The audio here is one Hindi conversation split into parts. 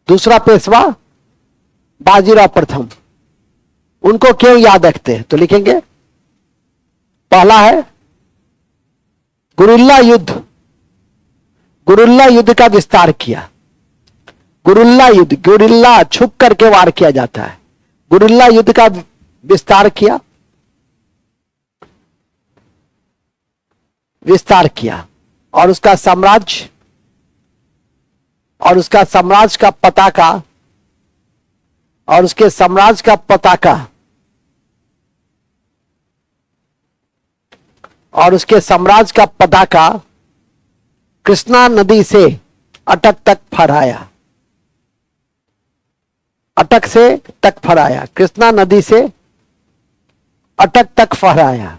दूसरा पेशवा बाजीराव प्रथम। उनको क्यों याद रखते हैं? तो लिखेंगे पहला है गुरिल्ला युद्ध। गुरिल्ला युद्ध का विस्तार किया। गुरिल्ला युद्ध, गुरिल्ला छुप करके वार किया जाता है। गुरिल्ला युद्ध का विस्तार किया, और उसका साम्राज्य का पताका, और उसके साम्राज्य का पताका, और उसके साम्राज्य का पताका कृष्णा नदी से अटक तक फहराया। अटक से तक फहराया, कृष्णा नदी से अटक तक फहराया।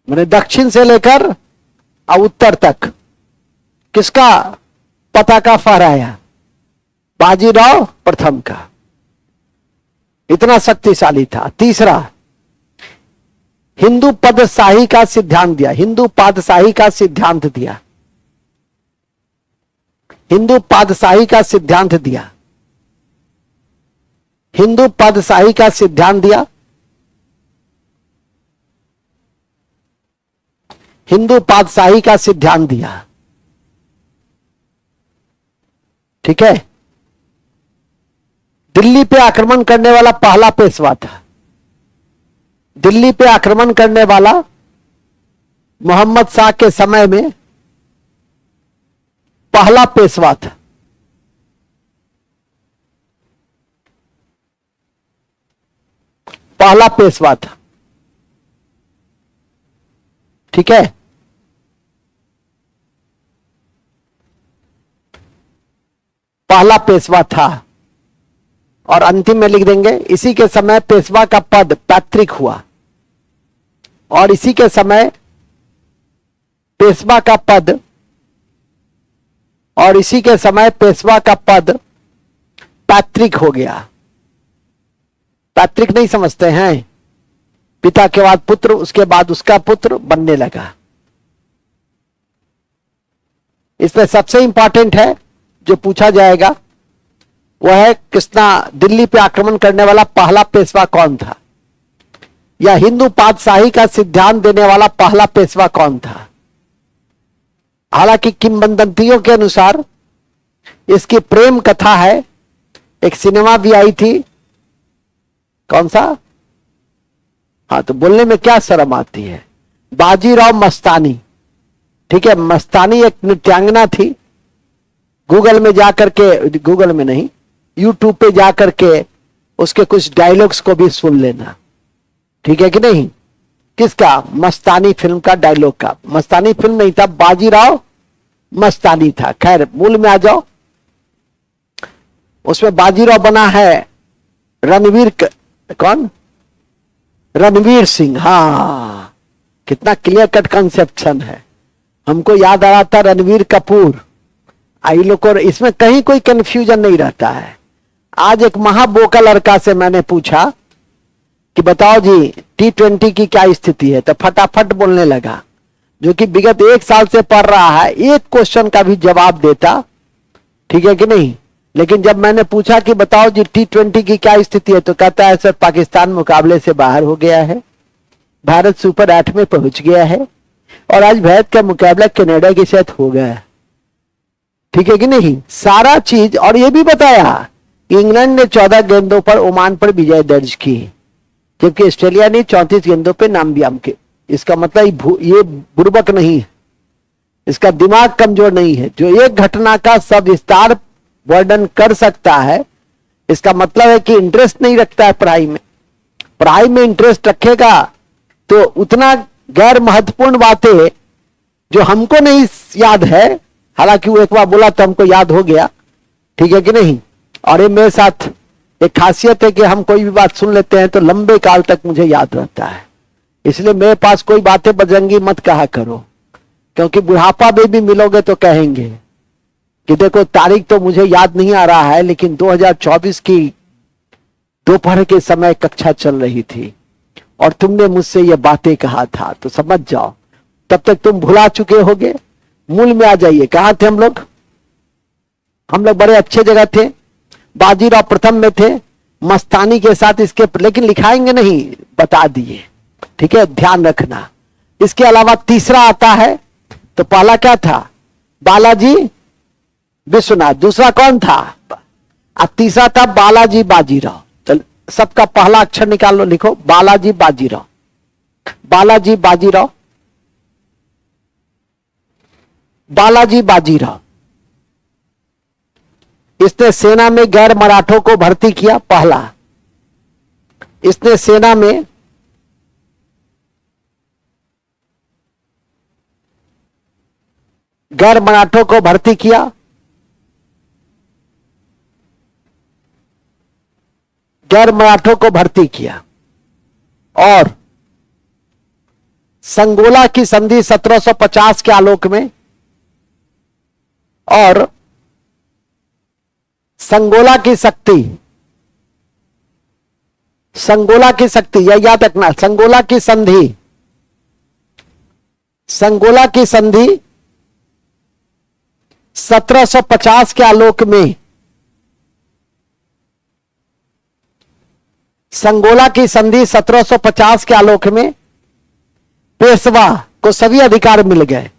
मैंने दक्षिण से लेकर उत्तर तक किसका पताका फहराया? बाजीराव प्रथम का। इतना शक्तिशाली था। तीसरा, हिंदू पदशाही का सिद्धांत दिया। हिंदू पादशाही का सिद्धांत दिया। हिंदू पादशाही का सिद्धांत दिया। हिंदू पादशाही का सिद्धांत दिया। हिंदू पादशाही का सिद्धांत दिया। ठीक है। दिल्ली पे आक्रमण करने वाला पहला पेशवा था। दिल्ली पे आक्रमण करने वाला मोहम्मद शाह के समय में पहला पेशवा था। पहला पेशवा था। ठीक है। पहला पेशवा था। और अंतिम में लिख देंगे इसी के समय पेशवा का पद पैतृक हुआ। और इसी के समय पेशवा का पद, और इसी के समय पेशवा का पद पैतृक हो गया। पैतृक नहीं समझते हैं? पिता के बाद पुत्र, उसके बाद उसका पुत्र बनने लगा। इसमें सबसे इंपॉर्टेंट है जो पूछा जाएगा वह है कृष्णा दिल्ली पे आक्रमण करने वाला पहला पेशवा कौन था, या हिंदू पातशाही का सिद्धांत देने वाला पहला पेशवा कौन था। हालांकि किंवदंतियों के अनुसार इसकी प्रेम कथा है। एक सिनेमा भी आई थी, कौन सा? हाँ, तो बोलने में क्या शर्म आती है। बाजीराव मस्तानी। ठीक है, मस्तानी एक नृत्यांगना थी। गूगल में जाकर के, गूगल में नहीं, यूट्यूब पे जाकर के उसके कुछ डायलॉग्स को भी सुन लेना। ठीक है कि नहीं? किसका? मस्तानी फिल्म का डायलॉग का। मस्तानी फिल्म नहीं था, बाजीराव मस्तानी था। खैर, मूल में आ जाओ। उसमें बाजीराव बना है रणवीर, कौन? रणवीर सिंह। हाँ, कितना क्लियर कट कंसेप्शन है। हमको याद आ रहा था रणवीर कपूर। आई लोग को इसमें कहीं कोई कंफ्यूजन नहीं रहता है। आज एक महाबोका लड़का से मैंने पूछा कि बताओ जी T20 की क्या स्थिति है, तो फटाफट बोलने लगा, जो कि विगत 1 साल से पढ़ रहा है, एक क्वेश्चन का भी जवाब देता। ठीक है कि नहीं? लेकिन जब मैंने पूछा कि बताओ जी T20 की क्या स्थिति है, तो कहता है सर पाकिस्तान मुकाबले से बाहर हो गया है, भारत सुपर 8 में पहुंच गया है, और आज भारत का मुकाबला कनाडा के साथ हो गया है। ठीक है कि नहीं? सारा चीज। और ये भी बताया कि इंग्लैंड ने 14 गेंदों पर ओमान पर विजय दर्ज की, जबकि ऑस्ट्रेलिया ने 34 गेंदों पर नामयाम के। इसका मतलब ये बुर्बक नहीं है, इसका दिमाग कमजोर नहीं है, जो एक घटना का सविस्तार वर्णन कर सकता है। इसका मतलब है कि इंटरेस्ट नहीं रखता है पढ़ाई में। पढ़ाई में इंटरेस्ट रखेगा तो उतना गैर महत्वपूर्ण बातें जो हमको नहीं याद है, हालांकि वो एक बार बोला तो हमको याद हो गया। ठीक है कि नहीं? और ये मेरे साथ एक खासियत है कि हम कोई भी बात सुन लेते हैं तो लंबे काल तक मुझे याद रहता है। इसलिए मेरे पास कोई बातें बजरंगी मत कहा करो, क्योंकि बुढ़ापा में भी मिलोगे तो कहेंगे कि देखो तारीख तो मुझे याद नहीं आ रहा है, लेकिन 2024 की दोपहर के समय कक्षा चल रही थी और तुमने मुझसे ये बातें कहा था। तो समझ जाओ, तब तक तुम भुला चुके होगे। मूल में आ जाइए। कहां थे हम लोग? हम लोग बड़े अच्छे जगह थे, बाजीराव प्रथम में थे, मस्तानी के साथ इसके, लेकिन लिखाएंगे नहीं, बता दिए, ठीक है, ध्यान रखना। इसके अलावा तीसरा आता है, तो पहला क्या था, बालाजी विश्वनाथ, दूसरा कौन था, और तीसरा था बालाजी बाजीराव। चल सबका पहला अक्षर निकाल लो, लिखो बालाजी बाजीराव, बालाजी बाजीराव, बालाजी बाजीराव। इसने सेना में गैर मराठों को भर्ती किया, पहला। इसने सेना में गैर मराठों को भर्ती किया, गैर मराठों को भर्ती किया, और संगोला की संधि 1750 के आलोक में, और संगोला की शक्ति, संगोला की शक्ति, यह याद रखना, संगोला की संधि, संगोला की संधि 1750 के आलोक में, संगोला की संधि 1750 के आलोक में पेशवा को सभी अधिकार मिल गए,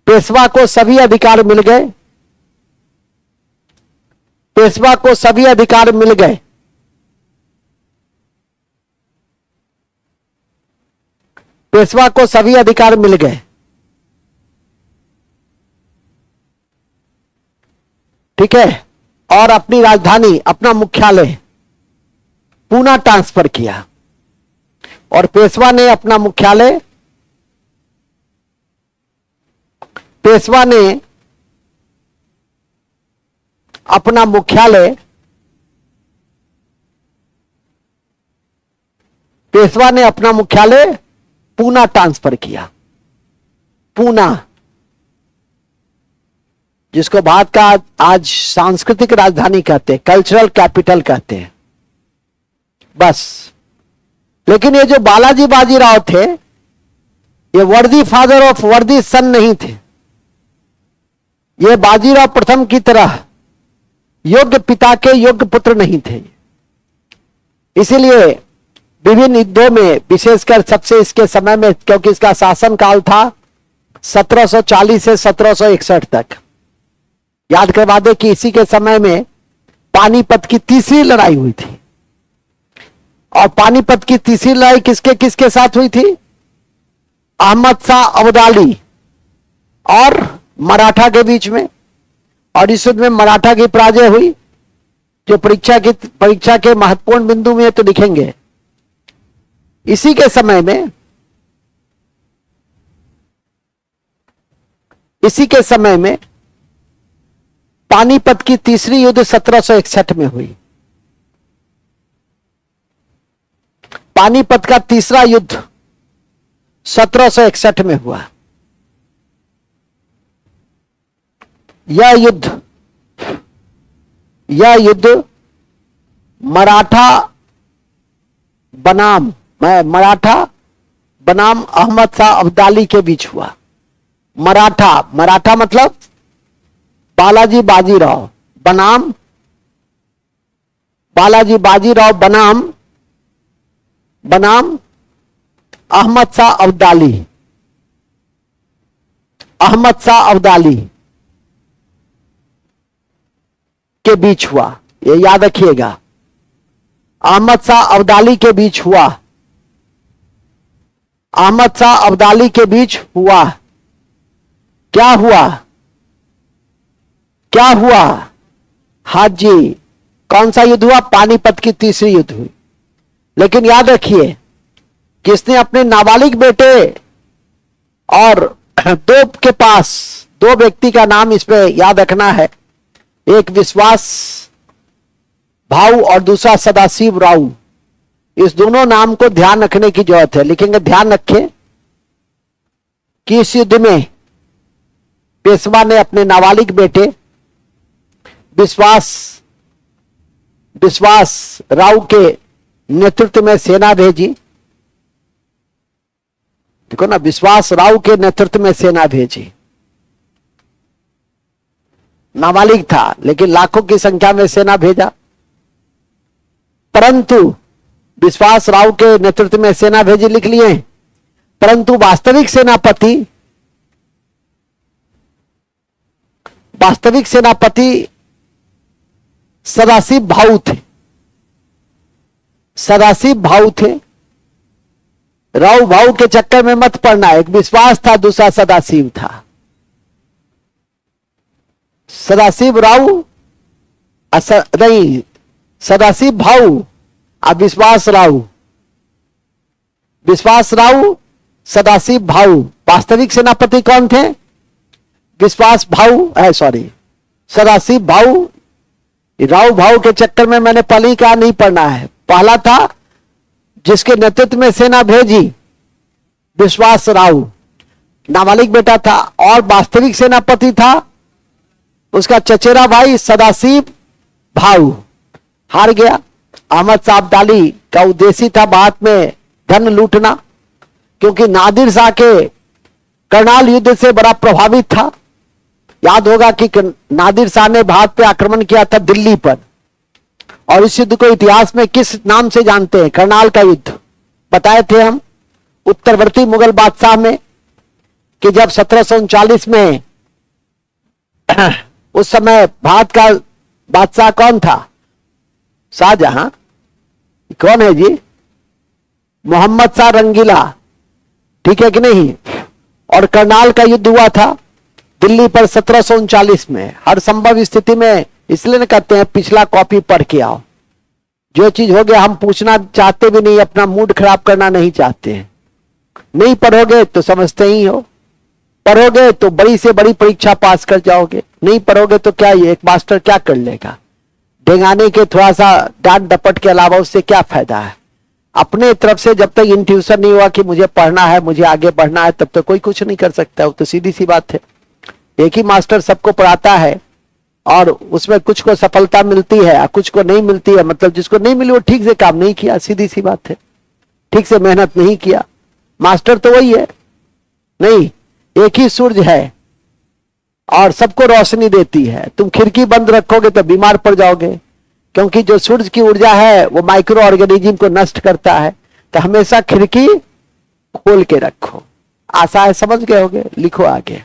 पेशवा को सभी अधिकार मिल गए, पेशवा को सभी अधिकार मिल गए, पेशवा को सभी अधिकार मिल गए, ठीक है, और अपनी राजधानी, अपना मुख्यालय पूना ट्रांसफर किया, और पेशवा ने अपना मुख्यालय, पेशवा ने अपना मुख्यालय, पेशवा ने अपना मुख्यालय पूना ट्रांसफर किया, पूना, जिसको भारत का आज सांस्कृतिक राजधानी कहते हैं, कल्चरल कैपिटल कहते हैं, बस। लेकिन ये जो बालाजी बाजीराव थे, ये वर्दी फादर ऑफ वर्दी सन नहीं थे, ये बाजीराव प्रथम की तरह योग्य पिता के योग्य पुत्र नहीं थे। इसीलिए विभिन्न युद्धों में, विशेषकर सबसे इसके समय में, क्योंकि इसका शासन काल था 1740 से 1761 तक, याद करवा दे कि इसी के समय में पानीपत की तीसरी लड़ाई हुई थी, और पानीपत की तीसरी लड़ाई किसके किसके साथ हुई थी, अहमद शाह अब्दाली और मराठा के बीच में, और इस युद्ध में मराठा की पराजय हुई, जो परीक्षा के महत्वपूर्ण बिंदु में तो लिखेंगे। इसी के समय में, इसी के समय में पानीपत की तीसरी युद्ध 1761 में हुई। पानीपत का तीसरा युद्ध 1761 में हुआ। यह युद्ध मराठा बनाम अहमद शाह अब्दाली के बीच हुआ। मराठा मतलब बालाजी बाजीराव, बनाम बालाजी बाजीराव बनाम अहमद शाह अब्दाली, अहमद शाह अब्दाली के बीच हुआ, ये याद रखिएगा, अहमद शाह अब्दाली के बीच हुआ, अहमद शाह अब्दाली के बीच हुआ। क्या हुआ, क्या हुआ, हाजी, कौन सा युद्ध हुआ, पानीपत की तीसरी युद्ध हुई। लेकिन याद रखिए कि इसने अपने नाबालिग बेटे और दो व्यक्ति का नाम इसमें याद रखना है, एक विश्वास भाऊ और दूसरा सदाशिव राव। इस दोनों नाम को ध्यान रखने की जरूरत है, लिखेंगे, ध्यान रखें कि इस युद्ध में पेशवा ने अपने नाबालिग बेटे विश्वास राव के नेतृत्व में सेना भेजी। देखो ना, विश्वास राव के नेतृत्व में सेना भेजी, नाबालिग था, लेकिन लाखों की संख्या में सेना भेजा, परंतु विश्वास राव के नेतृत्व में सेना भेजी, लिख लिए। परंतु वास्तविक सेनापति सदाशिव भाऊ थे। सदाशिव भाऊ थे। राव भाऊ के चक्कर में मत पड़ना, एक विश्वास था, दूसरा सदाशिव था। सदाशिव राव नहीं, सदाशिव भाऊ अब विश्वास राव, विश्वास राव सदाशिव भाऊ। वास्तविक सेनापति कौन थे? विश्वास भाऊ, सॉरी सदाशिव भाऊ। राव भाऊ के चक्कर में मैंने पहले ही कहा नहीं पढ़ना है। पहला था जिसके नेतृत्व में सेना भेजी, विश्वास राव, नाबालिग बेटा था, और वास्तविक सेनापति था उसका चचेरा भाई सदाशिव भाऊ। हार गया। अहमद शाह अब्दाली का उद्देश्य था बाद में धन लूटना, क्योंकि नादिर शाह के करनाल युद्ध से बड़ा प्रभावित था। याद होगा कि नादिर शाह ने भारत पे आक्रमण किया था दिल्ली पर, और इस युद्ध को इतिहास में किस नाम से जानते हैं? करनाल का युद्ध बताए थे हम उत्तरवर्ती मुगल बादशाह में, कि जब 1739 में उस समय भारत का बादशाह कौन था? शाहजहां। कौन है जी? मोहम्मद शाह रंगीला, ठीक है कि नहीं? और करनाल का युद्ध हुआ था दिल्ली पर 1739 में। हर संभव स्थिति में इसलिए न कहते हैं पिछला कॉपी पढ़ के आओ। जो चीज हो गया हम पूछना चाहते भी नहीं, अपना मूड खराब करना नहीं चाहते हैं। नहीं पढ़ोगे तो समझते ही हो, पढ़ोगे तो बड़ी से बड़ी परीक्षा पास कर जाओगे, नहीं पढ़ोगे तो क्या ये एक मास्टर क्या कर लेगा? डेंगाने के थोड़ा सा डांट डपट के अलावा उससे क्या फायदा है? अपने तरफ से जब तक इंट्यूशन नहीं हुआ कि मुझे पढ़ना है, मुझे आगे बढ़ना है, तब तक कोई कुछ नहीं कर सकता। वो तो सीधी सी बात है। एक ही मास्टर सबको पढ़ाता है और उसमें कुछ को सफलता मिलती है, कुछ को नहीं मिलती है। मतलब जिसको नहीं मिली वो ठीक से काम नहीं किया, सीधी सी बात है। ठीक से मेहनत नहीं किया। मास्टर तो वही है नहीं, एक ही सूरज है और सबको रोशनी देती है। तुम खिड़की बंद रखोगे तो बीमार पड़ जाओगे, क्योंकि जो सूरज की ऊर्जा है वो माइक्रो ऑर्गेनिज्म को नष्ट करता है। तो हमेशा खिड़की खोल के रखो। आशा है समझ गए होगे। लिखो आगे,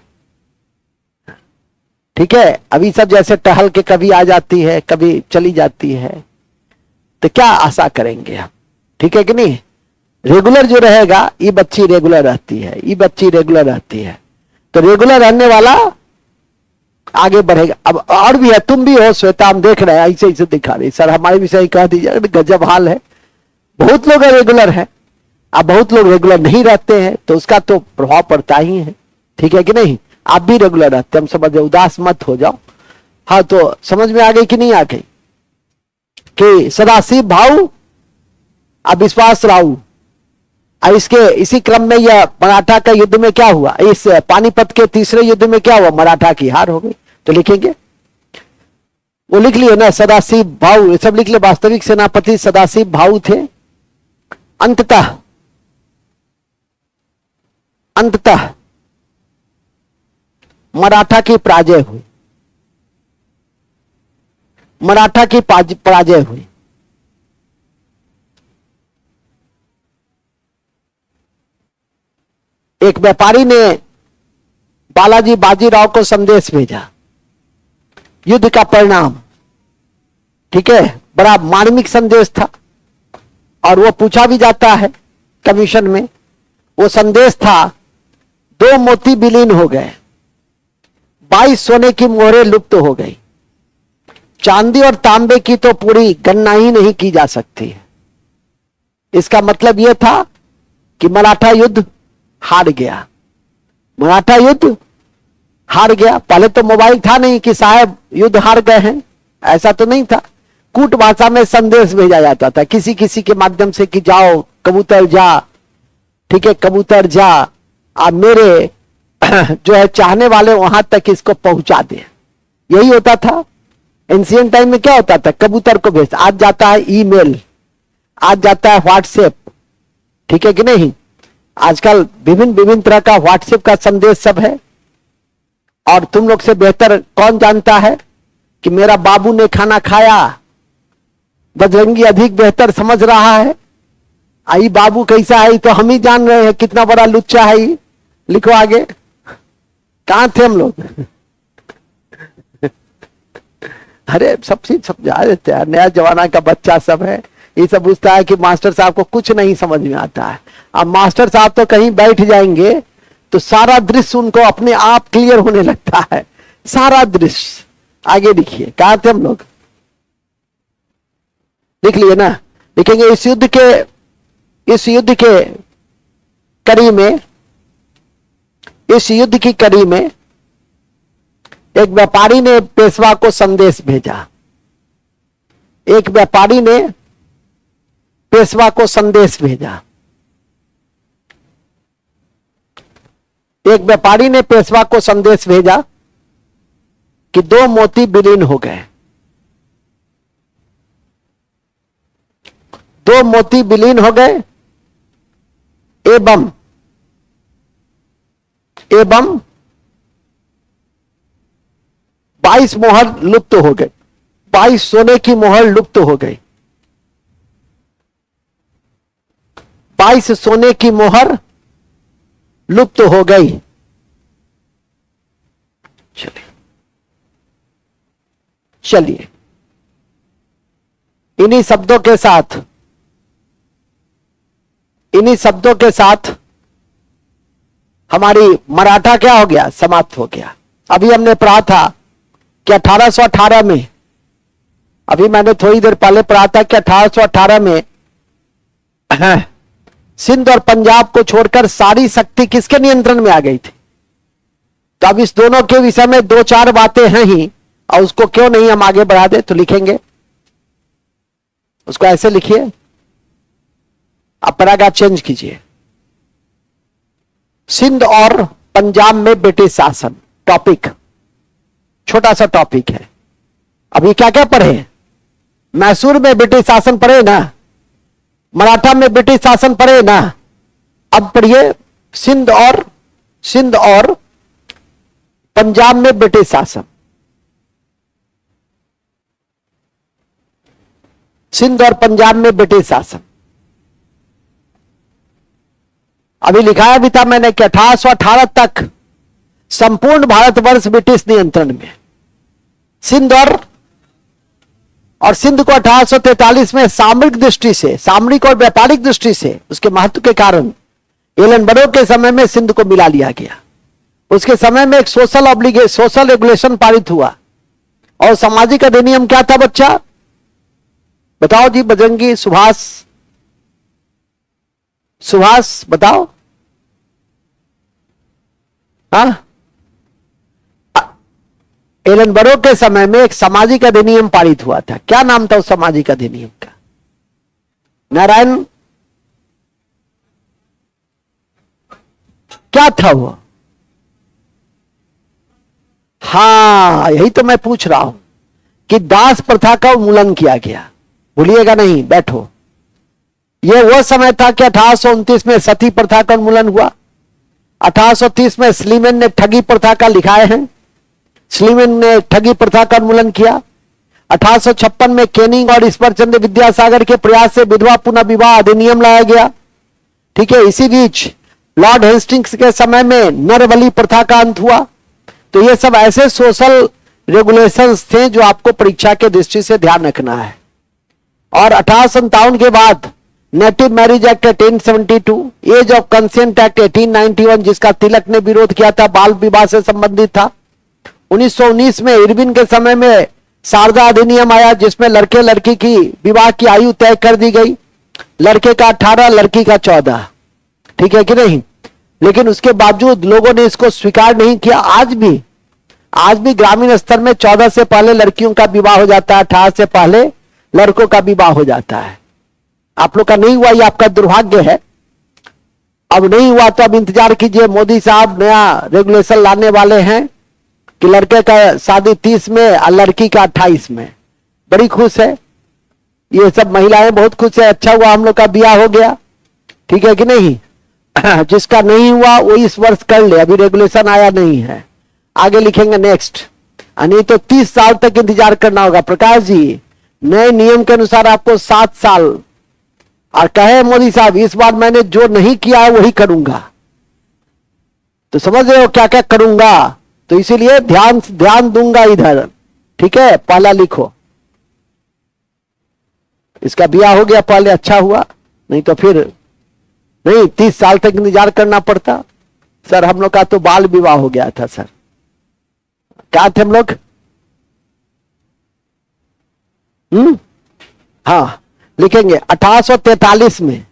ठीक है। अभी सब जैसे टहल के कभी आ जाती है कभी चली जाती है, तो क्या आशा करेंगे हम? ठीक है कि नहीं? रेगुलर जो रहेगा, ये बच्ची रेगुलर रहती है, ये बच्ची रेगुलर रहती है, तो रेगुलर रहने वाला आगे बढ़ेगा। अब और भी है, तुम भी हो श्वेता, हम देख रहे हैं ऐसे ऐसे दिखा रही सर, हमारे विषय कह दीजिए। गजब हाल है। बहुत लोग रेगुलर है, अब बहुत लोग रेगुलर नहीं रहते हैं, तो उसका तो प्रभाव पड़ता ही है। ठीक है कि नहीं? आप भी रेगुलर रहते, हम समझ, उदास मत हो जाओ। हाँ, तो समझ में आ गई कि नहीं आ गई? कि सदाशिव भाऊ अब विश्वास राव। इसके इसी क्रम में यह मराठा का युद्ध में क्या हुआ? इस पानीपत के तीसरे युद्ध में क्या हुआ? मराठा की हार हो गई। तो लिखेंगे, वो लिख लिए ना, सदाशिव भाऊ, ये सब लिख ले। वास्तविक सेनापति सदाशिव भाऊ थे। अंततः मराठा की पराजय हुई। मराठा की पराजय हुई। एक व्यापारी ने बालाजी बाजीराव को संदेश भेजा, युद्ध का परिणाम। ठीक है, बड़ा मार्मिक संदेश था और वो पूछा भी जाता है कमीशन में। वो संदेश था, 2 मोती विलीन हो गए, 22 सोने की मोहरें लुप्त हो गई, चांदी और तांबे की तो पूरी गणना ही नहीं की जा सकती। इसका मतलब यह था कि मराठा युद्ध हार गया। मराठा युद्ध हार गया। पहले तो मोबाइल था नहीं कि साहब युद्ध हार गए हैं, ऐसा तो नहीं था। कूट भाषा में संदेश भेजा जाता था किसी किसी के माध्यम से कि जाओ कबूतर जा, ठीक है, कबूतर जा, अब मेरे जो है चाहने वाले वहां तक इसको पहुंचा दे। यही होता था। एंशिएंट टाइम में क्या होता था? कबूतर को भेज, आज जाता है ईमेल, आज जाता है व्हाट्सएप, ठीक है कि नहीं? आजकल विभिन्न तरह का व्हाट्सएप का संदेश सब है। और तुम लोग से बेहतर कौन जानता है कि मेरा बाबू ने खाना खाया? बजरंगी अधिक बेहतर समझ रहा है। आई बाबू कैसा है तो हम ही जान रहे हैं, कितना बड़ा लुच्चा है ये। लिखो आगे, कहां थे हम लोग? अरे सब चीज समझा देते हैं, नया जमाना का बच्चा सब है, ये सब पूछता है कि मास्टर साहब को कुछ नहीं समझ में आता है। अब मास्टर साहब तो कहीं बैठ जाएंगे तो सारा दृश्य उनको अपने आप क्लियर होने लगता है, सारा दृश्य। आगे लिखिए, कहां थे हम लोग? लिख लिए ना? लिखेंगे इस युद्ध के कड़ी में, इस युद्ध की कड़ी में एक व्यापारी ने पेशवा को संदेश भेजा। एक व्यापारी ने पेशवा को संदेश भेजा। एक व्यापारी ने पेशवा को संदेश भेजा कि 2 मोती विलीन हो गए। 2 मोती विलीन हो गए एवं 22 मोहर लुप्त हो गए। 22 सोने की मोहर लुप्त हो गई। 22 सोने की मोहर लुप्त हो गई। चलिए इन्हीं शब्दों के साथ हमारी मराठा क्या हो गया? समाप्त हो गया। अभी हमने पढ़ा था कि 1818 में, अभी मैंने थोड़ी देर पहले पढ़ा था कि 1818 में सिंध और पंजाब को छोड़कर सारी शक्ति किसके नियंत्रण में आ गई थी। तो अब इस दोनों के विषय में 2-4 बातें हैं ही, और उसको क्यों नहीं हम आगे बढ़ा दे। तो लिखेंगे उसको, ऐसे लिखिए, आप पैराग्राफ चेंज कीजिए। सिंध और पंजाब में ब्रिटिश शासन, टॉपिक छोटा सा टॉपिक है। अभी क्या क्या पढ़े? मैसूर में ब्रिटिश शासन पढ़े ना, मराठा में ब्रिटिश शासन पढ़े ना। अब पढ़िए सिंध और पंजाब में ब्रिटिश शासन। सिंध और पंजाब में ब्रिटिश शासन। अभी लिखाया भी था मैंने कि 1818 तक संपूर्ण भारतवर्ष ब्रिटिश नियंत्रण में। सिंध और सिंध को 1843 में सामरिक दृष्टि से, सामरिक और व्यापारिक दृष्टि से उसके महत्व के कारण एलनबरो के समय में सिंध को मिला लिया गया। उसके समय में एक सोशल रेगुलेशन पारित हुआ। और सामाजिक अधिनियम क्या था बच्चा? बताओ जी, बजरंगी, सुभाष बताओ। हाँ, एलनबरो के समय में एक सामाजिक अधिनियम पारित हुआ था। क्या नाम था उस सामाजिक अधिनियम का? नारायण, क्या था वो? हाँ, यही तो मैं पूछ रहा हूं कि दास प्रथा का उन्मूलन किया गया। भूलिएगा नहीं, बैठो। यह वह समय था कि 1829 में सती प्रथा का उन्मूलन हुआ। 1830 में स्लीमैन ने ठगी प्रथा का लिखाए हैं, स्लीमैन ने ठगी प्रथा का उन्मूलन किया। 1856 में केनिंग और ईश्वरचंद्र विद्यासागर के प्रयास से विधवा पुनः विवाह अधिनियम लाया गया। ठीक है, इसी बीच लॉर्ड हेस्टिंग्स के समय में नरबली प्रथा का अंत हुआ। तो ये सब ऐसे सोशल रेगुलेशंस थे जो आपको परीक्षा के दृष्टि से ध्यान रखना है। और 1857 के बाद native marriage act 1872, age of consent act 1891 जिसका तिलक ने विरोध किया था, बाल विवाह से संबंधित था। 1919 में इरविन के समय में शारदा अधिनियम आया जिसमें लड़के लड़की की विवाह की आयु तय कर दी गई, लड़के का 18, लड़की का 14। ठीक है कि नहीं? लेकिन उसके बावजूद लोगों ने इसको स्वीकार नहीं किया। आज भी ग्रामीण स्तर में 14 से पहले लड़कियों का विवाह हो जाता है, 18 से पहले लड़कों का विवाह हो जाता है। आप लोग का नहीं हुआ, ये आपका दुर्भाग्य है। अब नहीं हुआ तो अब इंतजार कीजिए, मोदी साहब नया रेगुलेशन लाने वाले हैं कि लड़के का शादी 30 में और लड़की का 28 में। बड़ी खुश है, ये सब महिलाएं बहुत खुश है। अच्छा हुआ हम लोग का ब्याह हो गया। ठीक है कि नहीं? जिसका नहीं हुआ वो इस वर्ष कर ले, अभी रेगुलेशन आया नहीं है। आगे लिखेंगे नेक्स्ट, नहीं तो 30 साल तक इंतजार करना होगा। प्रकाश जी, नए नियम के अनुसार आपको 7 साल, और कहे मोदी साहब इस बार मैंने जो नहीं किया है वही करूंगा, तो समझ रहे हो क्या क्या करूंगा, तो इसीलिए ध्यान ध्यान दूंगा इधर। ठीक है, पहला लिखो, इसका ब्याह हो गया पहले, अच्छा हुआ, नहीं तो फिर नहीं 30 साल तक इंतजार करना पड़ता। सर हम लोग का तो बाल विवाह हो गया था सर, क्या थे हम लोग? हाँ लिखेंगे 1843 में,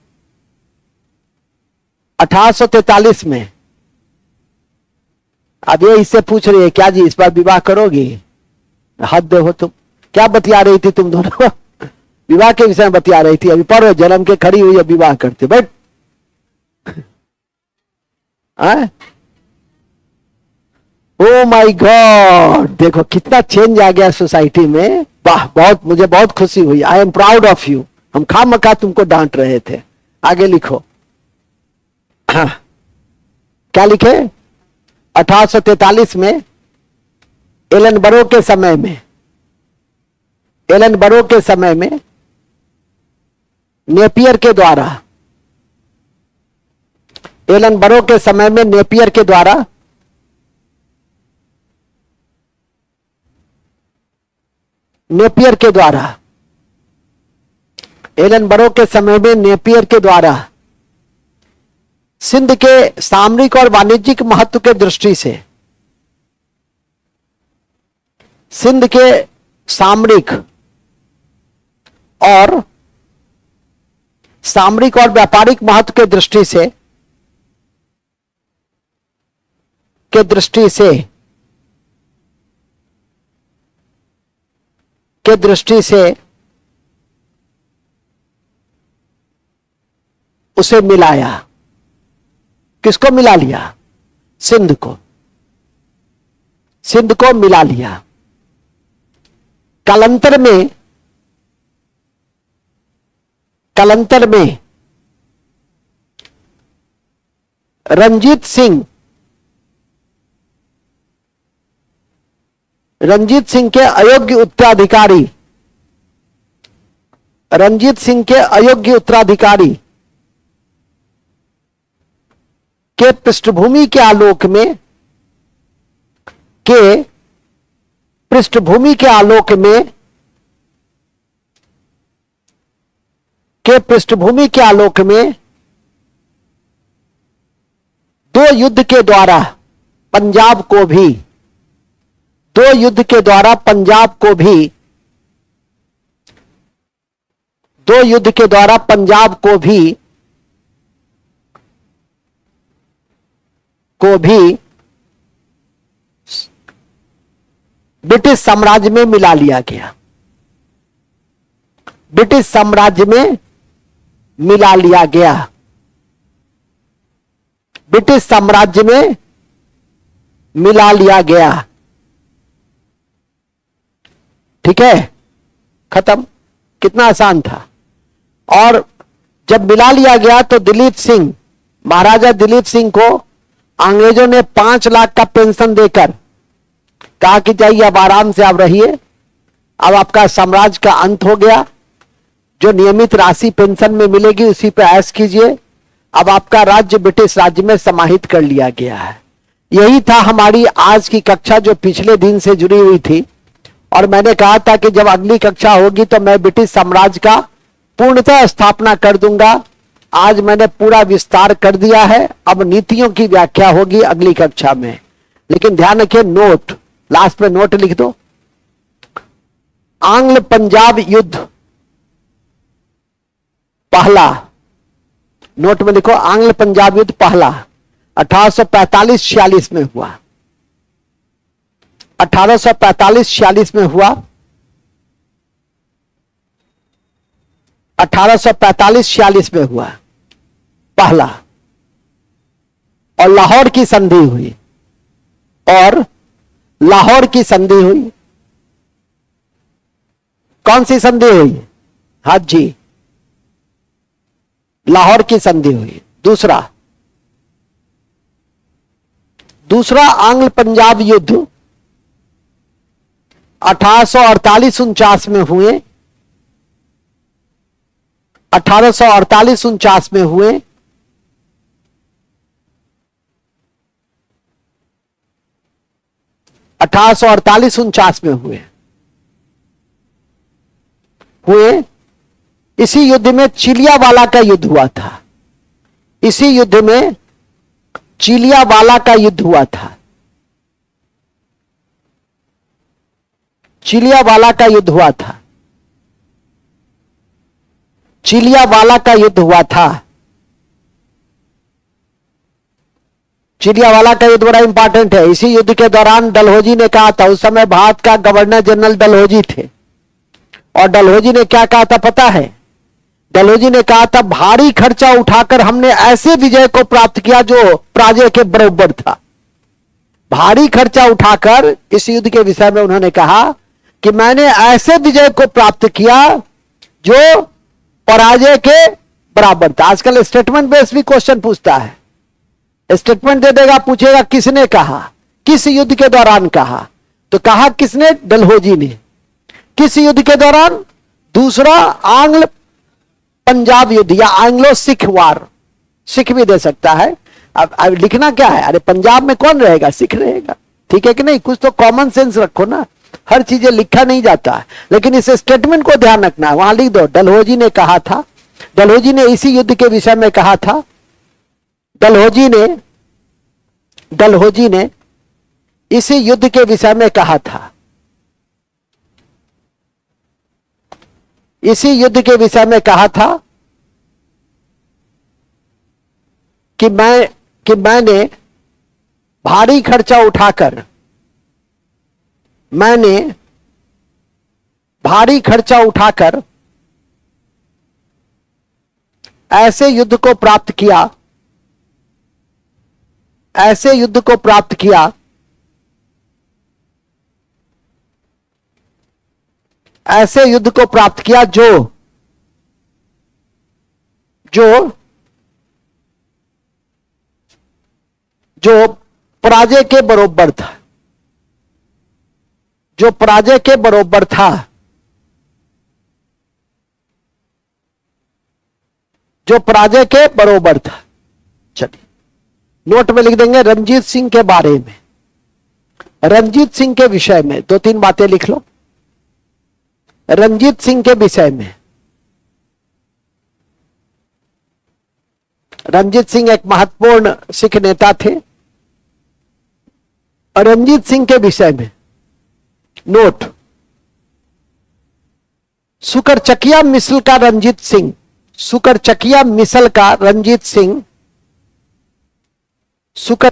1843 में। अब ये इससे पूछ रही है क्या जी इस बार विवाह करोगी? हद हो तुम, क्या बतिया रही थी तुम दोनों? विवाह के विषय में बतिया रही थी, अभी पढ़ो, जन्म के खड़ी हुई है विवाह करते, बट ओ माय गॉड, देखो कितना चेंज आ गया सोसाइटी में। वाह, बहुत, मुझे बहुत खुशी हुई, I am proud of you. हम खामखा तुमको डांट रहे थे। आगे लिखो, हाँ क्या लिखे? 1843 में एलन बरो के समय में, एलन बरो के समय में नेपियर के द्वारा, एलन बरो के समय में नेपियर के द्वारा नेपियर के द्वारा, एलन बरो के समय में नेपियर के द्वारा सिंध के सामरिक और वाणिज्यिक महत्व के दृष्टि से, सिंध के सामरिक और व्यापारिक महत्व के दृष्टि से, उसे मिलाया। किसको मिला लिया? सिंध को, सिंध को मिला लिया। कालांतर में रंजीत सिंह के अयोग्य उत्तराधिकारी, रंजीत सिंह के अयोग्य उत्तराधिकारी के पृष्ठभूमि के आलोक में, पृष्ठभूमि के आलोक में दो युद्ध के द्वारा पंजाब को भी, दो युद्ध के द्वारा पंजाब को भी, दो युद्ध के द्वारा पंजाब को भी ब्रिटिश साम्राज्य में मिला लिया गया। ब्रिटिश साम्राज्य में मिला लिया गया। ब्रिटिश साम्राज्य में मिला लिया गया। ठीक है, खत्म। कितना आसान था। और जब मिला लिया गया तो दिलीप सिंह, महाराजा दिलीप सिंह को अंग्रेजों ने 5 लाख का पेंशन देकर कहा कि जाइए अब आराम से आप रहिए, अब आपका साम्राज्य का अंत हो गया, जो नियमित राशि पेंशन में मिलेगी उसी पे ऐश कीजिए, अब आपका राज्य ब्रिटिश राज्य में समाहित कर लिया गया है। यही था हमारी आज की कक्षा जो पिछले दिन से जुड़ी हुई थी। और मैंने कहा था कि जब अगली कक्षा होगी तो मैं ब्रिटिश साम्राज्य का पूर्णतः स्थापना कर दूंगा। आज मैंने पूरा विस्तार कर दिया है, अब नीतियों की व्याख्या होगी अगली कक्षा में। लेकिन ध्यान रखिए, नोट, लास्ट में नोट लिख दो। आंग्ल पंजाब युद्ध पहला, नोट में लिखो, आंग्ल पंजाब युद्ध पहला 1845-46 में हुआ। 1845-46 में हुआ। 1845-46 में हुआ पहला, और लाहौर की संधि हुई, और लाहौर की संधि हुई। कौन सी संधि हुई? हाँ जी, लाहौर की संधि हुई। दूसरा, दूसरा आंग्ल पंजाब युद्ध 1848-49 में हुए, 1848-49 में हुए। (1848-49 में हुए। इसी युद्ध में चिलियावाला का युद्ध हुआ था। इसी युद्ध में चिलियावाला का युद्ध हुआ था। चिलियावाला का युद्ध हुआ था। चिलियावाला का युद्ध हुआ था। चिलियावाला का युद्ध बड़ा इंपॉर्टेंट है। इसी युद्ध के दौरान डलहौजी ने कहा था, उस समय भारत का गवर्नर जनरल डलहौजी थे, और डलहौजी ने क्या कहा था पता है? डलहौजी ने कहा था, भारी खर्चा उठाकर हमने ऐसे विजय को प्राप्त किया जो पराजय के बराबर था। भारी खर्चा उठाकर इस युद्ध के विषय में उन्होंने कहा कि मैंने ऐसे विजय को प्राप्त किया जो पराजय के बराबर था। आजकल स्टेटमेंट बेस्ड भी क्वेश्चन पूछता है, स्टेटमेंट दे देगा, पूछेगा किसने कहा, किस युद्ध के दौरान कहा, तो कहा किसने? डलहौजी ने। किस युद्ध के दौरान? दूसरा आंग्ल पंजाब युद्ध या एंग्लो सिख वार। सिख भी दे सकता है। अब लिखना क्या है? अरे पंजाब में कौन रहेगा? सिख रहेगा। ठीक है कि नहीं? कुछ तो कॉमन सेंस रखो ना, हर चीजें लिखा नहीं जाता है, लेकिन इस स्टेटमेंट को ध्यान रखना है। वहां लिख दो, डलहौजी ने कहा था। डलहौजी ने इसी युद्ध के विषय में कहा था। डलहौजी ने इसी युद्ध के विषय में कहा था। इसी युद्ध के विषय में कहा था कि मैंने भारी खर्चा उठाकर ऐसे युद्ध को प्राप्त किया, ऐसे युद्ध को प्राप्त किया जो पराजय के बराबर था। जो पराजय के बराबर था। जो पराजय के बराबर था। चलिए नोट में लिख देंगे रणजीत सिंह के बारे में, रणजीत सिंह के विषय में 2-3 बातें लिख लो। रणजीत सिंह के विषय में। रणजीत सिंह एक महत्वपूर्ण सिख नेता थे। रणजीत सिंह के विषय में नोट, सुकरचकिया मिसल का रणजीत सिंह, सुकरचकिया मिसल का रणजीत सिंह, सुकर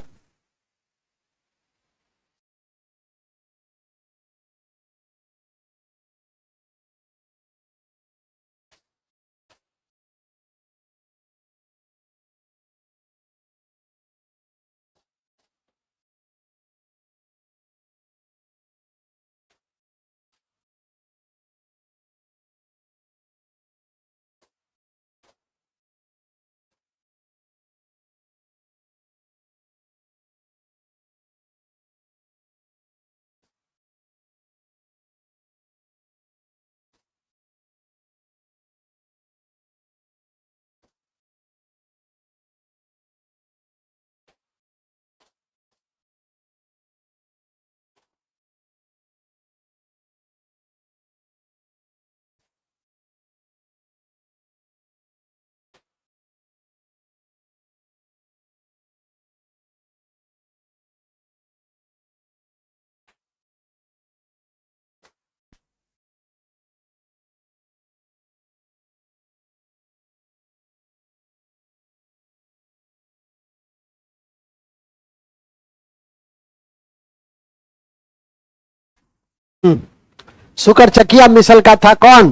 सुकरचकिया मिसल का था कौन?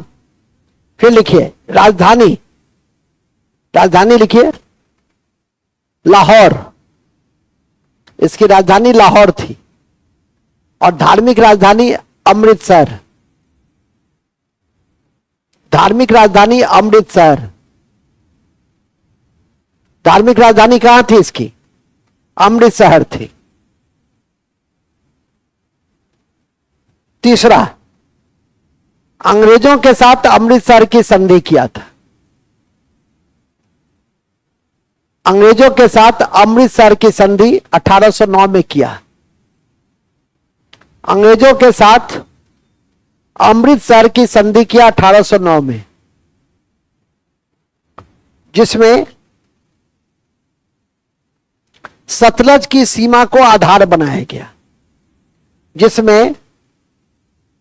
फिर लिखिए राजधानी, राजधानी लिखिए लाहौर। इसकी राजधानी लाहौर थी और धार्मिक राजधानी अमृतसर। धार्मिक राजधानी अमृतसर। धार्मिक राजधानी कहां थी इसकी? अमृतसर थी। तीसरा, अंग्रेजों के साथ अमृतसर की संधि किया था। अंग्रेजों के साथ अमृतसर की संधि 1809 में किया। अंग्रेजों के साथ अमृतसर की संधि किया 1809 में, जिसमें सतलज की सीमा को आधार बनाया गया। जिसमें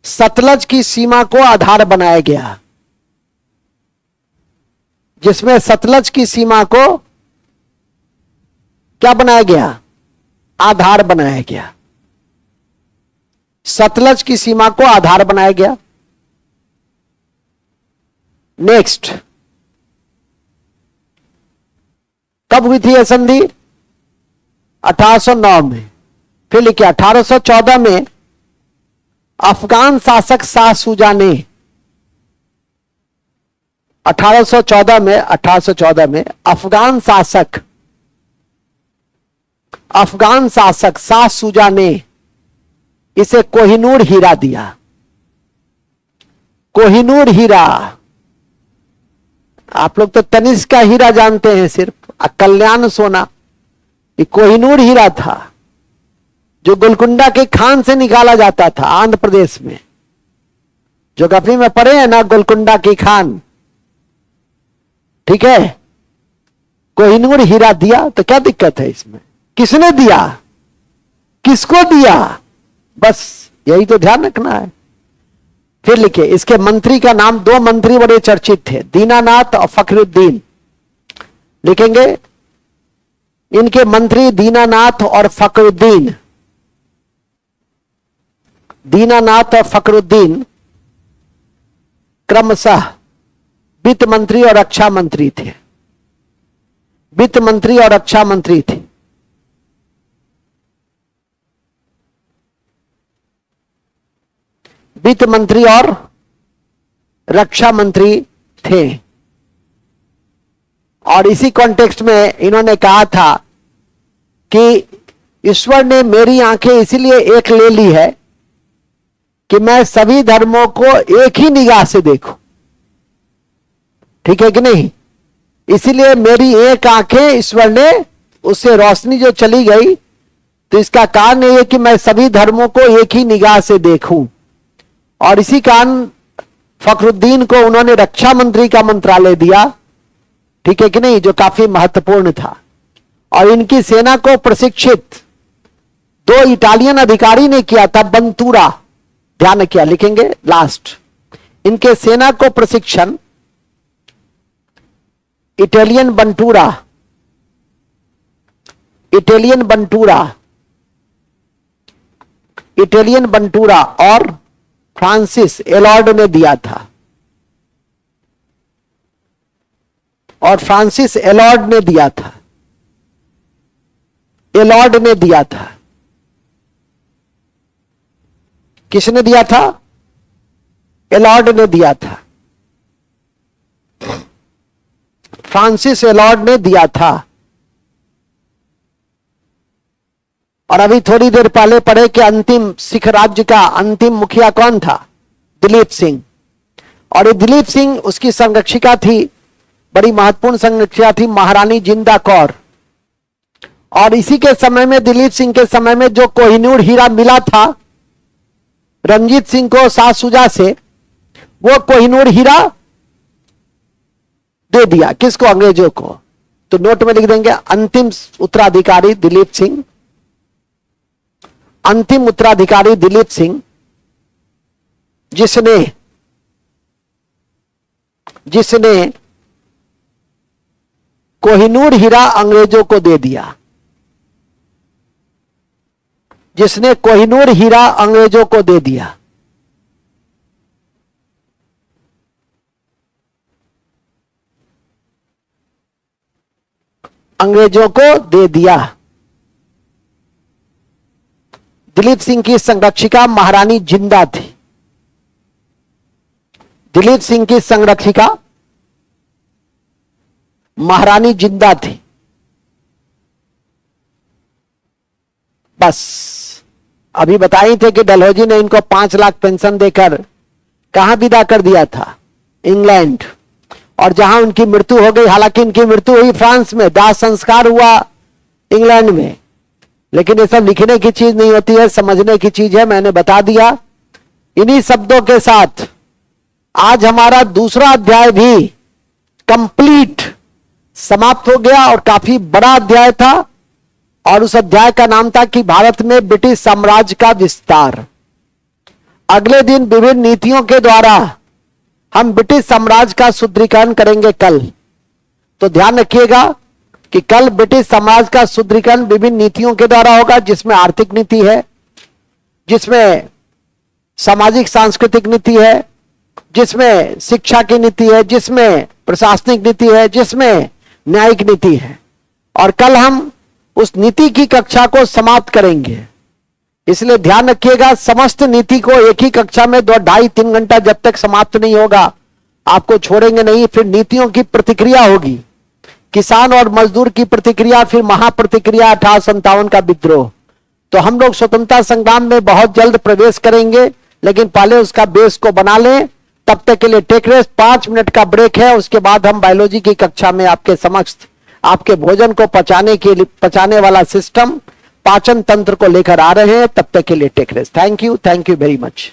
सतलज की सीमा को आधार बनाया गया। जिसमें सतलज की सीमा को क्या बनाया गया? आधार बनाया गया। सतलज की सीमा को आधार बनाया गया। नेक्स्ट, कब हुई थी यह संधि? 1809 में। फिर लिखिए 1814 में अफगान शासक शाह सूजा ने 1814 में अफगान शासक शाह सूजा ने इसे कोहिनूर हीरा दिया। कोहिनूर हीरा, आप लोग तो तनिष्क का हीरा जानते हैं सिर्फ, कल्याण सोना। ये कोहिनूर हीरा था जो गोलकुंडा के खान से निकाला जाता था आंध्र प्रदेश में। ज्योग्राफी में पढ़े हैं ना, गोलकुंडा की खान, ठीक है। कोहिनूर हीरा दिया तो क्या दिक्कत है इसमें? किसने दिया, किसको दिया, बस यही तो ध्यान रखना है। फिर लिखिए, इसके मंत्री का नाम, दो मंत्री बड़े चर्चित थे, दीनानाथ और फखरुद्दीन। लिखेंगे इनके मंत्री दीनानाथ और फखरुद्दीन। दीनानाथ और फखरुद्दीन क्रमशः वित्त मंत्री और रक्षा मंत्री थे। वित्त मंत्री और रक्षा मंत्री थे। वित्त मंत्री और रक्षा मंत्री थे। और इसी कॉन्टेक्स्ट में इन्होंने कहा था कि ईश्वर ने मेरी आंखें इसीलिए एक ले ली है कि मैं सभी धर्मों को एक ही निगाह से देखूं, ठीक है कि नहीं। इसीलिए मेरी एक आंखें ईश्वर ने, उससे रोशनी जो चली गई, तो इसका कारण यह है कि मैं सभी धर्मों को एक ही निगाह से देखूं। और इसी कारण फखरुद्दीन को उन्होंने रक्षा मंत्री का मंत्रालय दिया, ठीक है कि नहीं, जो काफी महत्वपूर्ण था। और इनकी सेना को प्रशिक्षित दो इटालियन अधिकारी ने किया था, बंतूरा, ध्यान किया, लिखेंगे लास्ट। इनके सेना को प्रशिक्षण इटालियन बंटूरा और फ्रांसिस एलॉर्ड ने दिया था। एलॉर्ड ने दिया था। किसने दिया था? एलॉर्ड ने दिया था। फ्रांसिस एलॉर्ड ने दिया था। और अभी थोड़ी देर पहले पढ़े कि अंतिम सिख राज्य का अंतिम मुखिया कौन था? दिलीप सिंह। और ये दिलीप सिंह, उसकी संरक्षिका थी, बड़ी महत्वपूर्ण संरक्षिका थी, महारानी जिंदा कौर। और इसी के समय में, दिलीप सिंह के समय में, जो कोहिनूर हीरा मिला था रंजीत सिंह को शाह शुजा से, वो कोहिनूर हीरा दे दिया। किसको? अंग्रेजों को। तो नोट में लिख देंगे अंतिम उत्तराधिकारी दिलीप सिंह। अंतिम उत्तराधिकारी दिलीप सिंह, जिसने कोहिनूर हीरा अंग्रेजों को दे दिया। जिसने कोहिनूर हीरा अंग्रेजों को दे दिया। अंग्रेजों को दे दिया। दिलीप सिंह की संरक्षिका महारानी जिंदा थी। दिलीप सिंह की संरक्षिका महारानी जिंदा थी। बस अभी बताई थे कि डलहौजी ने इनको 5 लाख पेंशन देकर कहां विदा कर दिया था, इंग्लैंड, और जहां उनकी मृत्यु हो गई, हालांकि इनकी मृत्यु हुई फ्रांस में, दाह संस्कार हुआ इंग्लैंड में, लेकिन ये सब लिखने की चीज नहीं होती है, समझने की चीज है, मैंने बता दिया। इन्हीं शब्दों के साथ आज हमारा दूसरा अध्याय भी कंप्लीट समाप्त हो गया, और काफी बड़ा अध्याय था, और उस अध्याय का नाम था कि भारत में ब्रिटिश साम्राज्य का विस्तार। अगले दिन विभिन्न नीतियों के द्वारा हम ब्रिटिश साम्राज्य का सुदृढ़ीकरण करेंगे कल। तो ध्यान रखिएगा कि कल ब्रिटिश साम्राज्य का सुदृढ़ीकरण विभिन्न नीतियों के द्वारा होगा, जिसमें आर्थिक नीति है, जिसमें सामाजिक सांस्कृतिक नीति है, जिसमें शिक्षा की नीति है, जिसमें प्रशासनिक नीति है, जिसमें न्यायिक नीति है। और कल हम उस नीति की कक्षा को समाप्त करेंगे। इसलिए ध्यान रखिएगा, समस्त नीति को एक ही कक्षा में 2-2.5-3 घंटा जब तक समाप्त नहीं होगा आपको छोड़ेंगे नहीं। फिर नीतियों की प्रतिक्रिया होगी, किसान और मजदूर की प्रतिक्रिया, फिर महाप्रतिक्रिया 1857 का विद्रोह। तो हम लोग स्वतंत्रता संग्राम में बहुत जल्द प्रवेश करेंगे, लेकिन पहले उसका बेस को बना लें। तब तक के लिए टेक रेस्ट, 5 मिनट का ब्रेक है, उसके बाद हम बायोलॉजी की कक्षा में आपके समक्ष आपके भोजन को पचाने वाला सिस्टम, पाचन तंत्र को लेकर आ रहे हैं। तब तक के लिए take rest. Thank you very much.